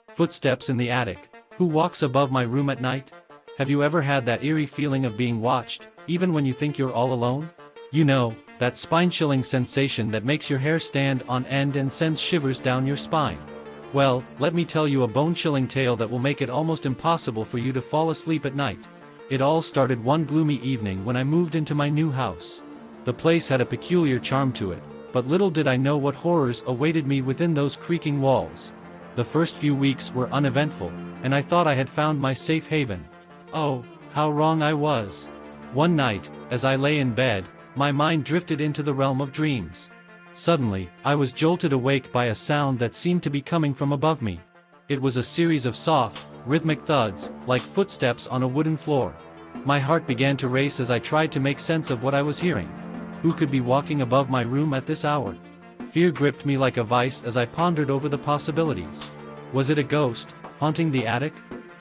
Footsteps in the attic. Who walks above my room at night? Have you ever had that eerie feeling of being watched, even when you think you're all alone? You know, that spine-chilling sensation that makes your hair stand on end and sends shivers down your spine. Well, let me tell you a bone-chilling tale that will make it almost impossible for you to fall asleep at night. It all started one gloomy evening when I moved into my new house. The place had a peculiar charm to it, but little did I know what horrors awaited me within those creaking walls. The first few weeks were uneventful, and I thought I had found my safe haven. Oh, how wrong I was. One night, as I lay in bed, my mind drifted into the realm of dreams. Suddenly, I was jolted awake by a sound that seemed to be coming from above me. It was a series of soft, rhythmic thuds, like footsteps on a wooden floor. My heart began to race as I tried to make sense of what I was hearing. Who could be walking above my room at this hour? Fear gripped me like a vice as I pondered over the possibilities. Was it a ghost, haunting the attic?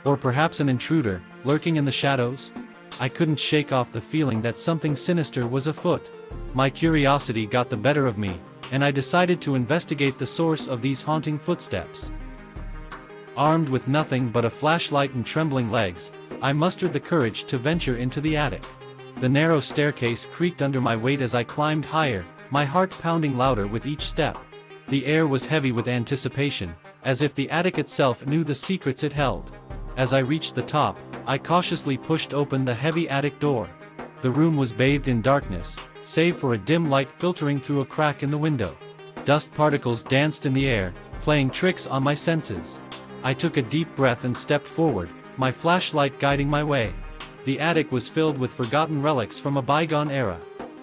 Or perhaps an intruder, lurking in the shadows? I couldn't shake off the feeling that something sinister was afoot. My curiosity got the better of me, and I decided to investigate the source of these haunting footsteps. Armed with nothing but a flashlight and trembling legs, I mustered the courage to venture into the attic. The narrow staircase creaked under my weight as I climbed higher, my heart pounding louder with each step. The air was heavy with anticipation, as if the attic itself knew the secrets it held. As I reached the top, I cautiously pushed open the heavy attic door. The room was bathed in darkness, save for a dim light filtering through a crack in the window. Dust particles danced in the air, playing tricks on my senses. I took a deep breath and stepped forward, my flashlight guiding my way. The attic was filled with forgotten relics from a bygone era.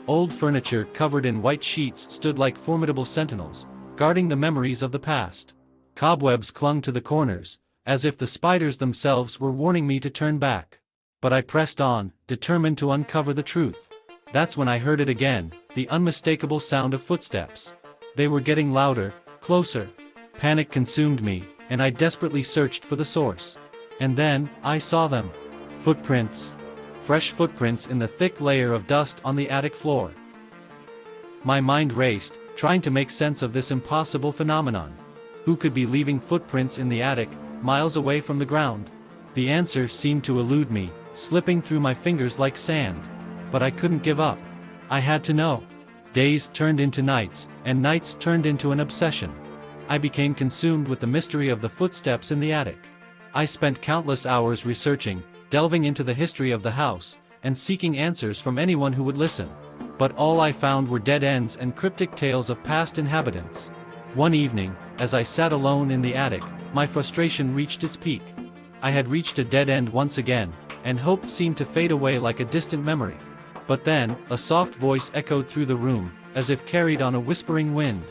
Old furniture covered in white sheets stood like formidable sentinels, guarding the memories of the past. Cobwebs clung to the corners, as if the spiders themselves were warning me to turn back. But I pressed on, determined to uncover the truth. That's when I heard it again, the unmistakable sound of footsteps. They were getting louder, closer. Panic consumed me, and I desperately searched for the source. And then, I saw them. Footprints. Fresh footprints in the thick layer of dust on the attic floor. My mind raced, trying to make sense of this impossible phenomenon. Who could be leaving footprints in the attic, miles away from the ground? The answer seemed to elude me, slipping through my fingers like sand. But I couldn't give up. I had to know. Days turned into nights, and nights turned into an obsession. I became consumed with the mystery of the footsteps in the attic. I spent countless hours researching, delving into the history of the house, and seeking answers from anyone who would listen. But all I found were dead ends and cryptic tales of past inhabitants. One evening, as I sat alone in the attic, my frustration reached its peak. I had reached a dead end once again, and hope seemed to fade away like a distant memory. But then, a soft voice echoed through the room, as if carried on a whispering wind.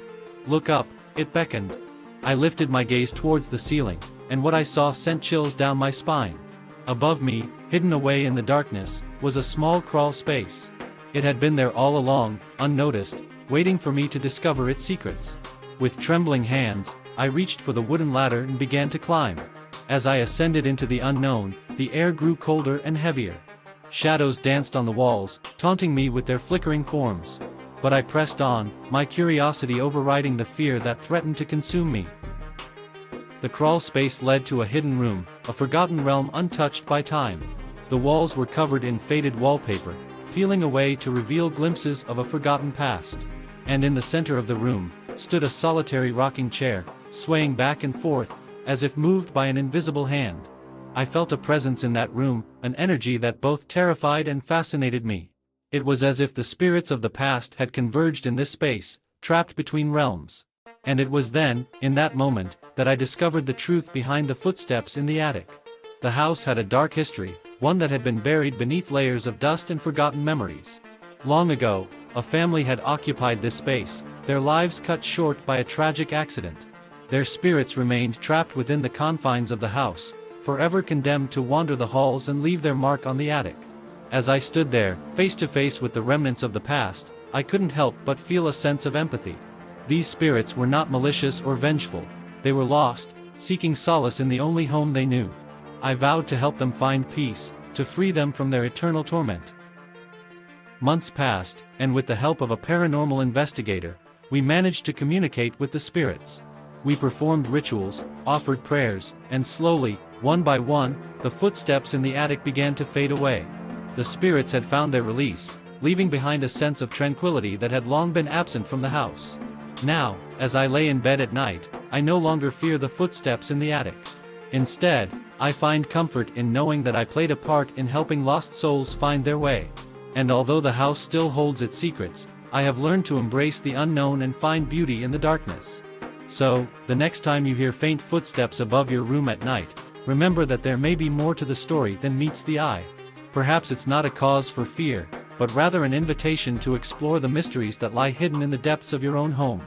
"Look up," it beckoned. I lifted my gaze towards the ceiling, and what I saw sent chills down my spine. Above me, hidden away in the darkness, was a small crawl space. It had been there all along, unnoticed, waiting for me to discover its secrets. With trembling hands, I reached for the wooden ladder and began to climb. As I ascended into the unknown, the air grew colder and heavier. Shadows danced on the walls, taunting me with their flickering forms. But I pressed on, my curiosity overriding the fear that threatened to consume me. The crawl space led to a hidden room, a forgotten realm untouched by time. The walls were covered in faded wallpaper, peeling away to reveal glimpses of a forgotten past. And in the center of the room, stood a solitary rocking chair, swaying back and forth, as if moved by an invisible hand. I felt a presence in that room, an energy that both terrified and fascinated me. It was as if the spirits of the past had converged in this space, trapped between realms. And it was then, in that moment, that I discovered the truth behind the footsteps in the attic. The house had a dark history, one that had been buried beneath layers of dust and forgotten memories. Long ago, a family had occupied this space, their lives cut short by a tragic accident. Their spirits remained trapped within the confines of the house, forever condemned to wander the halls and leave their mark on the attic. As I stood there, face to face with the remnants of the past, I couldn't help but feel a sense of empathy. These spirits were not malicious or vengeful. They were lost, seeking solace in the only home they knew. I vowed to help them find peace, to free them from their eternal torment. Months passed, and with the help of a paranormal investigator, we managed to communicate with the spirits. We performed rituals, offered prayers, and slowly, one by one, the footsteps in the attic began to fade away. The spirits had found their release, leaving behind a sense of tranquility that had long been absent from the house. Now, as I lay in bed at night, I no longer fear the footsteps in the attic. Instead, I find comfort in knowing that I played a part in helping lost souls find their way. And although the house still holds its secrets, I have learned to embrace the unknown and find beauty in the darkness. So, the next time you hear faint footsteps above your room at night, remember that there may be more to the story than meets the eye. Perhaps it's not a cause for fear, but rather an invitation to explore the mysteries that lie hidden in the depths of your own home.